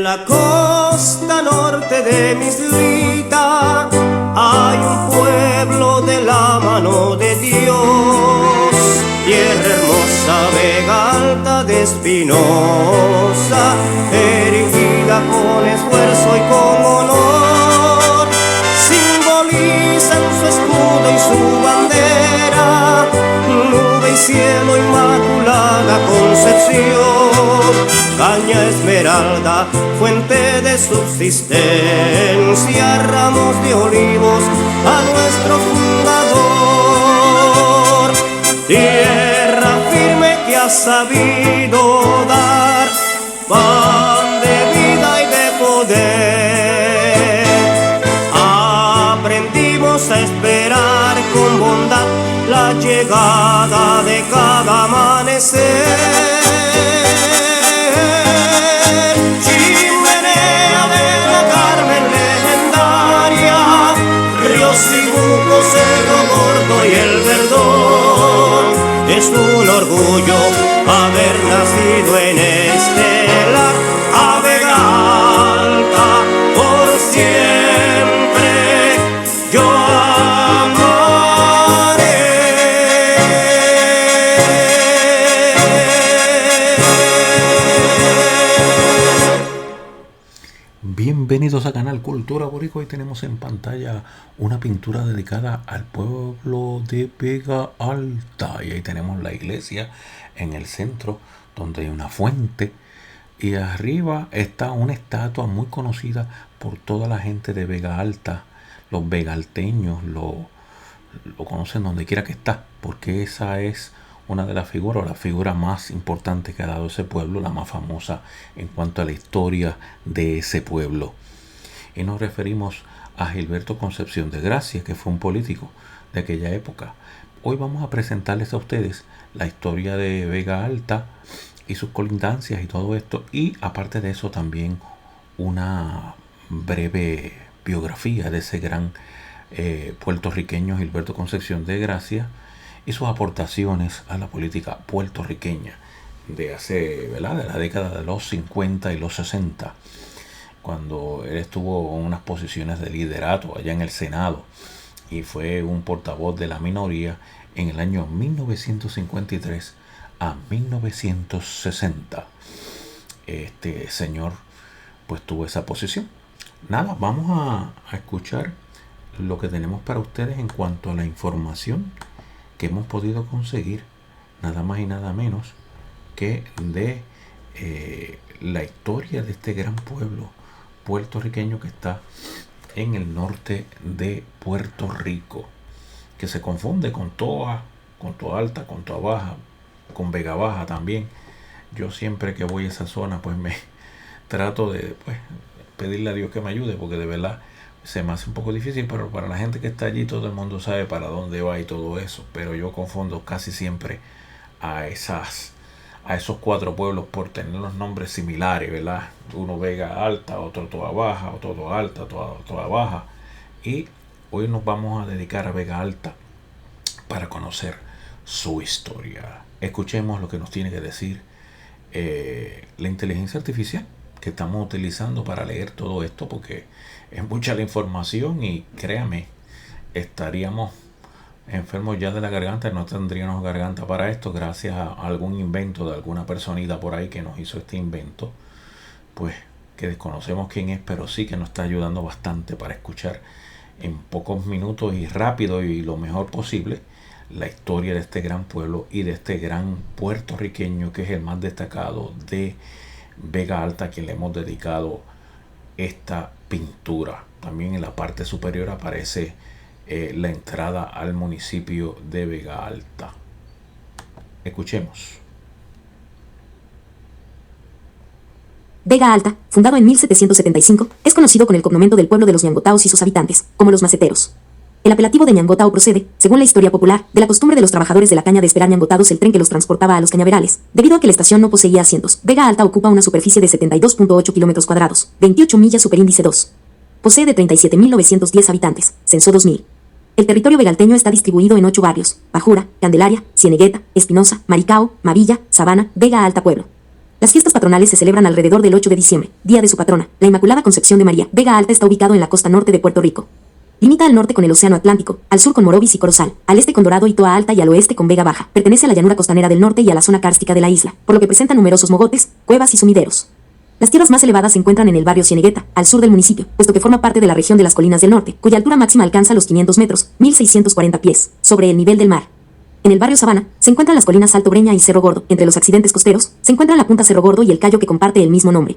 la costa norte de mi islita hay un pueblo de la mano de Dios, tierra hermosa, Vega Alta de Espinosa, erigida con esfuerzo y con honor, simbolizan su escudo y su bandera, nube y cielo, Inmaculada Concepción, caña esmeralda, fuente de subsistencia, ramos de olivos a nuestro fundador, tierra firme que ha sabido dar pan de vida y de poder. Aprendimos a esperar con bondad la llegada de cada amanecer. Chimenea de la Carmen legendaria, ríos y bucos, Cerro Gordo y el Verdón. Es un orgullo haber nacido en este lar, a Vega Alta por siempre yo amaré. Bienvenidos a Canal Cultura Boricua. Hoy tenemos en pantalla una pintura dedicada al pueblo de Vega Alta. Y ahí tenemos la iglesia en el centro, donde hay una fuente. Y arriba está una estatua muy conocida por toda la gente de Vega Alta. Los vegalteños lo conocen donde quiera que está, porque esa es una de las figuras, o la figura más importante que ha dado ese pueblo, la más famosa en cuanto a la historia de ese pueblo. Y nos referimos a Gilberto Concepción de Gracia, que fue un político de aquella época. Hoy vamos a presentarles a ustedes la historia de Vega Alta y sus colindancias y todo esto. Y aparte de eso también una breve biografía de ese gran puertorriqueño Gilberto Concepción de Gracia y sus aportaciones a la política puertorriqueña de hace, ¿verdad?, de la década de los 50 y los 60, cuando él estuvo en unas posiciones de liderato allá en el Senado y fue un portavoz de la minoría en el año 1953 a 1960. Este señor pues tuvo esa posición. Nada, vamos a escuchar lo que tenemos para ustedes en cuanto a la información que hemos podido conseguir, nada más y nada menos que de la historia de este gran pueblo puertorriqueño que está en el norte de Puerto Rico, que se confunde con Toa Alta, con Toa Baja, con Vega Baja también. Yo siempre que voy a esa zona pues me trato de pedirle a Dios que me ayude, porque de verdad se me hace un poco difícil, pero para la gente que está allí todo el mundo sabe para dónde va y todo eso, pero yo confundo casi siempre a esos cuatro pueblos por tener los nombres similares, ¿verdad? Uno Vega Alta, otro Toa Baja, otro Toa Alta, Toa Baja. Y hoy nos vamos a dedicar a Vega Alta para conocer su historia. Escuchemos lo que nos tiene que decir la inteligencia artificial que estamos utilizando para leer todo esto, porque es mucha la información y créame, estaríamos enfermos ya de la garganta, no tendríamos garganta para esto, gracias a algún invento de alguna personita por ahí que nos hizo este invento, pues que desconocemos quién es, pero sí que nos está ayudando bastante para escuchar en pocos minutos y rápido y lo mejor posible la historia de este gran pueblo y de este gran puertorriqueño que es el más destacado de Vega Alta, a quien le hemos dedicado esta pintura. También en la parte superior aparece la entrada al municipio de Vega Alta. Escuchemos. Vega Alta, fundado en 1775, es conocido con el cognomento del pueblo de los ñangotaos y sus habitantes, como los maceteros. El apelativo de ñangotao procede, según la historia popular, de la costumbre de los trabajadores de la caña de esperar ñangotados el tren que los transportaba a los cañaverales. Debido a que la estación no poseía asientos, Vega Alta ocupa una superficie de 72.8 kilómetros cuadrados, 28 millas superíndice 2. Posee de 37.910 habitantes, censo 2000. El territorio vegalteño está distribuido en 8 barrios: Pajura, Candelaria, Cienegueta, Espinosa, Maricao, Mavilla, Sabana, Vega Alta Pueblo. Las fiestas patronales se celebran alrededor del 8 de diciembre, día de su patrona, la Inmaculada Concepción de María. Vega Alta está ubicado en la costa norte de Puerto Rico. Limita al norte con el Océano Atlántico, al sur con Morovis y Corozal, al este con Dorado y Toa Alta y al oeste con Vega Baja. Pertenece a la llanura costanera del norte y a la zona kárstica de la isla, por lo que presenta numerosos mogotes, cuevas y sumideros. Las tierras más elevadas se encuentran en el barrio Cienegueta, al sur del municipio, puesto que forma parte de la región de las colinas del norte, cuya altura máxima alcanza los 500 metros, 1640 pies, sobre el nivel del mar. En el barrio Sabana, se encuentran las colinas Alto Breña y Cerro Gordo. Entre los accidentes costeros, se encuentran la punta Cerro Gordo y el callo que comparte el mismo nombre.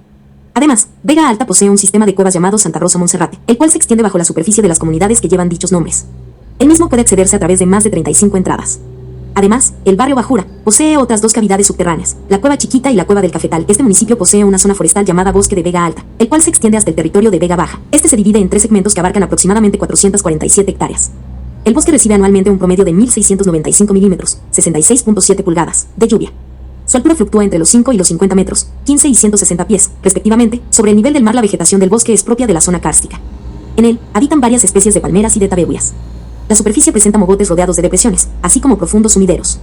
Además, Vega Alta posee un sistema de cuevas llamado Santa Rosa Monserrate, el cual se extiende bajo la superficie de las comunidades que llevan dichos nombres. El mismo puede accederse a través de más de 35 entradas. Además, el barrio Bajura posee otras dos cavidades subterráneas, la Cueva Chiquita y la Cueva del Cafetal. Este municipio posee una zona forestal llamada Bosque de Vega Alta, el cual se extiende hasta el territorio de Vega Baja. Este se divide en 3 segmentos que abarcan aproximadamente 447 hectáreas. El bosque recibe anualmente un promedio de 1.695 milímetros, 66.7 pulgadas, de lluvia. Su altura fluctúa entre los 5 y los 50 metros, 15 y 160 pies, respectivamente. Sobre el nivel del mar, la vegetación del bosque es propia de la zona kárstica. En él, habitan varias especies de palmeras y de tabebuias. La superficie presenta mogotes rodeados de depresiones, así como profundos sumideros.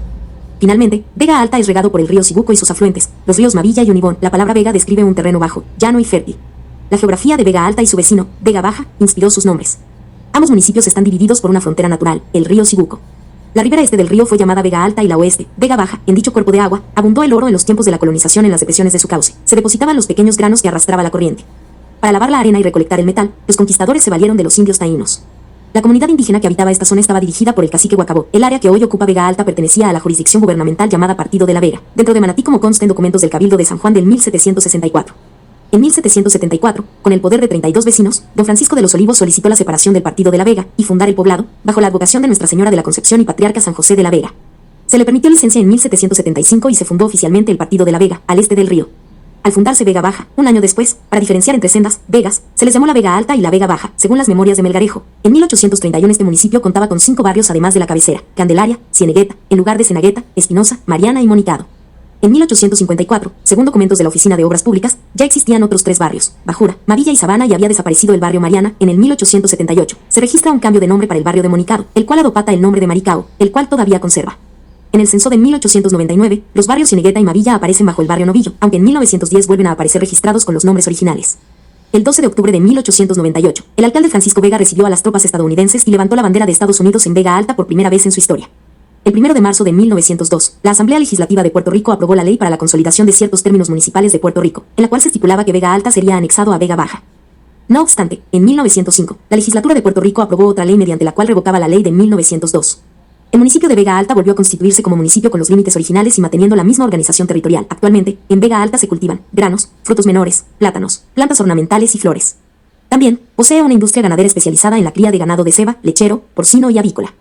Finalmente, Vega Alta es regado por el río Cibuco y sus afluentes, los ríos Mavilla y Unibón. La palabra Vega describe un terreno bajo, llano y fértil. La geografía de Vega Alta y su vecino, Vega Baja, inspiró sus nombres. Ambos municipios están divididos por una frontera natural, el río Cibuco. La ribera este del río fue llamada Vega Alta y la oeste, Vega Baja. En dicho cuerpo de agua, abundó el oro en los tiempos de la colonización. En las depresiones de su cauce se depositaban los pequeños granos que arrastraba la corriente. Para lavar la arena y recolectar el metal, los conquistadores se valieron de los indios taínos. La comunidad indígena que habitaba esta zona estaba dirigida por el cacique Guacabó. El área que hoy ocupa Vega Alta pertenecía a la jurisdicción gubernamental llamada Partido de la Vega, dentro de Manatí, como consta en documentos del Cabildo de San Juan del 1764. En 1774, con el poder de 32 vecinos, don Francisco de los Olivos solicitó la separación del Partido de la Vega y fundar el poblado, bajo la advocación de Nuestra Señora de la Concepción y Patriarca San José de la Vega. Se le permitió licencia en 1775 y se fundó oficialmente el Partido de la Vega, al este del río. Al fundarse Vega Baja, un año después, para diferenciar entre sendas, vegas, se les llamó la Vega Alta y la Vega Baja, según las memorias de Melgarejo. En 1831 este municipio contaba con 5 barrios además de la cabecera: Candelaria, Cienegueta, en lugar de Cenagueta, Espinosa, Mariana y Monicado. En 1854, según documentos de la Oficina de Obras Públicas, ya existían otros 3 barrios, Bajura, Mavilla y Sabana, y había desaparecido el barrio Mariana. En el 1878, se registra un cambio de nombre para el barrio de Monicado, el cual adopta el nombre de Maricao, el cual todavía conserva. En el censo de 1899, los barrios Cienegueta y Mavilla aparecen bajo el barrio Novillo, aunque en 1910 vuelven a aparecer registrados con los nombres originales. El 12 de octubre de 1898, el alcalde Francisco Vega recibió a las tropas estadounidenses y levantó la bandera de Estados Unidos en Vega Alta por primera vez en su historia. El 1 de marzo de 1902, la Asamblea Legislativa de Puerto Rico aprobó la Ley para la Consolidación de ciertos términos municipales de Puerto Rico, en la cual se estipulaba que Vega Alta sería anexado a Vega Baja. No obstante, en 1905, la Legislatura de Puerto Rico aprobó otra ley mediante la cual revocaba la ley de 1902. El municipio de Vega Alta volvió a constituirse como municipio con los límites originales y manteniendo la misma organización territorial. Actualmente, en Vega Alta se cultivan granos, frutos menores, plátanos, plantas ornamentales y flores. También posee una industria ganadera especializada en la cría de ganado de ceba, lechero, porcino y avícola.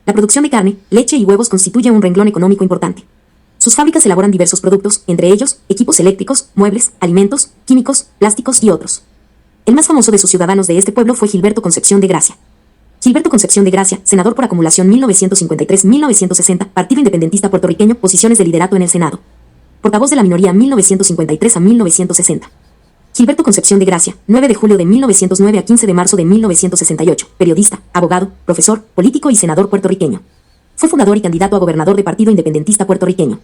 La producción de carne, leche y huevos constituye un renglón económico importante. Sus fábricas elaboran diversos productos, entre ellos equipos eléctricos, muebles, alimentos, químicos, plásticos y otros. El más famoso de sus ciudadanos de este pueblo fue Gilberto Concepción de Gracia. Gilberto Concepción de Gracia, senador por acumulación 1953-1960, Partido Independentista Puertorriqueño, posiciones de liderato en el Senado. Portavoz de la minoría 1953 a 1960. Gilberto Concepción de Gracia, 9 de julio de 1909 a 15 de marzo de 1968, periodista, abogado, profesor, político y senador puertorriqueño. Fue fundador y candidato a gobernador de Partido Independentista Puertorriqueño.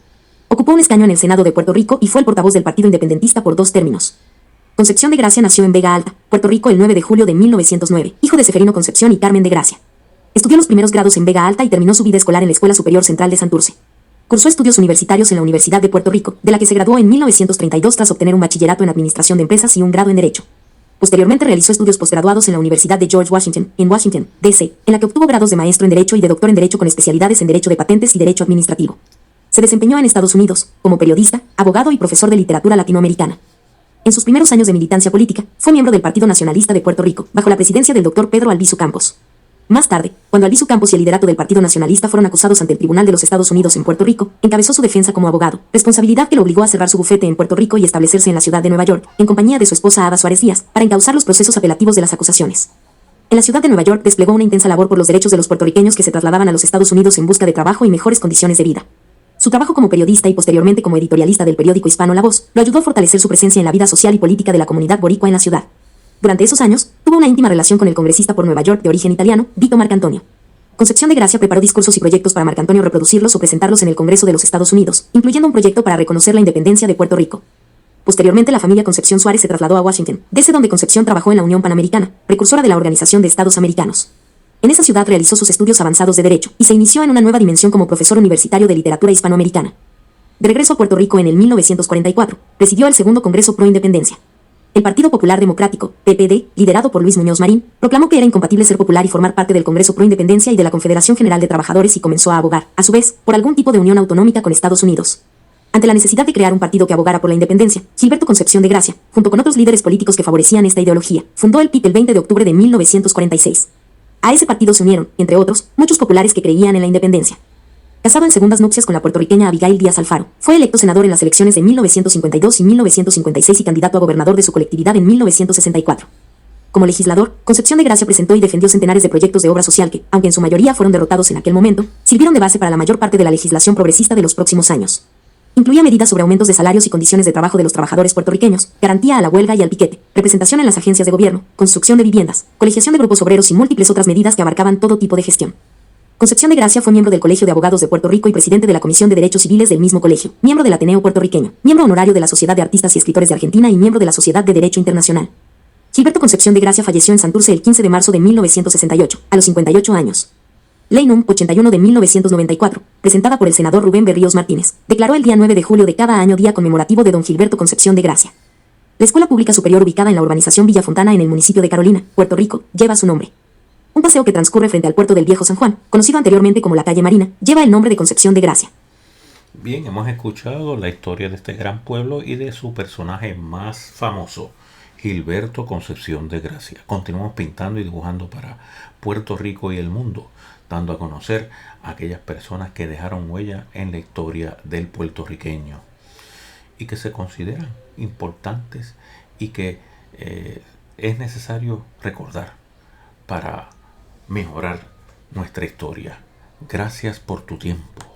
Ocupó un escaño en el Senado de Puerto Rico y fue el portavoz del Partido Independentista por 2 términos. Concepción de Gracia nació en Vega Alta, Puerto Rico, el 9 de julio de 1909, hijo de Seferino Concepción y Carmen de Gracia. Estudió los primeros grados en Vega Alta y terminó su vida escolar en la Escuela Superior Central de Santurce. Cursó estudios universitarios en la Universidad de Puerto Rico, de la que se graduó en 1932 tras obtener un bachillerato en Administración de Empresas y un grado en Derecho. Posteriormente realizó estudios posgraduados en la Universidad de George Washington, en Washington, D.C., en la que obtuvo grados de maestro en Derecho y de doctor en Derecho con especialidades en Derecho de Patentes y Derecho Administrativo. Se desempeñó en Estados Unidos como periodista, abogado y profesor de literatura latinoamericana. En sus primeros años de militancia política, fue miembro del Partido Nacionalista de Puerto Rico, bajo la presidencia del Dr. Pedro Albizu Campos. Más tarde, cuando Albizu Campos y el liderato del Partido Nacionalista fueron acusados ante el Tribunal de los Estados Unidos en Puerto Rico, encabezó su defensa como abogado, responsabilidad que lo obligó a cerrar su bufete en Puerto Rico y establecerse en la ciudad de Nueva York, en compañía de su esposa Ada Suárez Díaz, para encauzar los procesos apelativos de las acusaciones. En la ciudad de Nueva York desplegó una intensa labor por los derechos de los puertorriqueños que se trasladaban a los Estados Unidos en busca de trabajo y mejores condiciones de vida. Su trabajo como periodista y posteriormente como editorialista del periódico hispano La Voz lo ayudó a fortalecer su presencia en la vida social y política de la comunidad boricua en la ciudad. Durante esos años, tuvo una íntima relación con el congresista por Nueva York de origen italiano, Vito Marcantonio. Concepción de Gracia preparó discursos y proyectos para Marcantonio reproducirlos o presentarlos en el Congreso de los Estados Unidos, incluyendo un proyecto para reconocer la independencia de Puerto Rico. Posteriormente, la familia Concepción Suárez se trasladó a Washington, desde donde Concepción trabajó en la Unión Panamericana, precursora de la Organización de Estados Americanos. En esa ciudad realizó sus estudios avanzados de Derecho y se inició en una nueva dimensión como profesor universitario de literatura hispanoamericana. De regreso a Puerto Rico en el 1944, presidió el segundo Congreso Pro Independencia. El Partido Popular Democrático, PPD, liderado por Luis Muñoz Marín, proclamó que era incompatible ser popular y formar parte del Congreso Pro Independencia y de la Confederación General de Trabajadores y comenzó a abogar, a su vez, por algún tipo de unión autonómica con Estados Unidos. Ante la necesidad de crear un partido que abogara por la independencia, Gilberto Concepción de Gracia, junto con otros líderes políticos que favorecían esta ideología, fundó el PIP el 20 de octubre de 1946. A ese partido se unieron, entre otros, muchos populares que creían en la independencia. Casado en segundas nupcias con la puertorriqueña Abigail Díaz Alfaro, fue electo senador en las elecciones de 1952 y 1956 y candidato a gobernador de su colectividad en 1964. Como legislador, Concepción de Gracia presentó y defendió centenares de proyectos de obra social que, aunque en su mayoría fueron derrotados en aquel momento, sirvieron de base para la mayor parte de la legislación progresista de los próximos años. Incluía medidas sobre aumentos de salarios y condiciones de trabajo de los trabajadores puertorriqueños, garantía a la huelga y al piquete, representación en las agencias de gobierno, construcción de viviendas, colegiación de grupos obreros y múltiples otras medidas que abarcaban todo tipo de gestión. Concepción de Gracia fue miembro del Colegio de Abogados de Puerto Rico y presidente de la Comisión de Derechos Civiles del mismo colegio, miembro del Ateneo Puertorriqueño, miembro honorario de la Sociedad de Artistas y Escritores de Argentina y miembro de la Sociedad de Derecho Internacional. Gilberto Concepción de Gracia falleció en Santurce el 15 de marzo de 1968, a los 58 años. Ley Núm. 81 de 1994, presentada por el senador Rubén Berríos Martínez, declaró el día 9 de julio de cada año día conmemorativo de don Gilberto Concepción de Gracia. La escuela pública superior ubicada en la urbanización Villa Fontana en el municipio de Carolina, Puerto Rico, lleva su nombre. Un paseo que transcurre frente al puerto del Viejo San Juan, conocido anteriormente como la calle Marina, lleva el nombre de Concepción de Gracia. Bien, hemos escuchado la historia de este gran pueblo y de su personaje más famoso, Gilberto Concepción de Gracia. Continuamos pintando y dibujando para Puerto Rico y el mundo, dando a conocer a aquellas personas que dejaron huella en la historia del puertorriqueño y que se consideran importantes y que es necesario recordar para mejorar nuestra historia. Gracias por tu tiempo.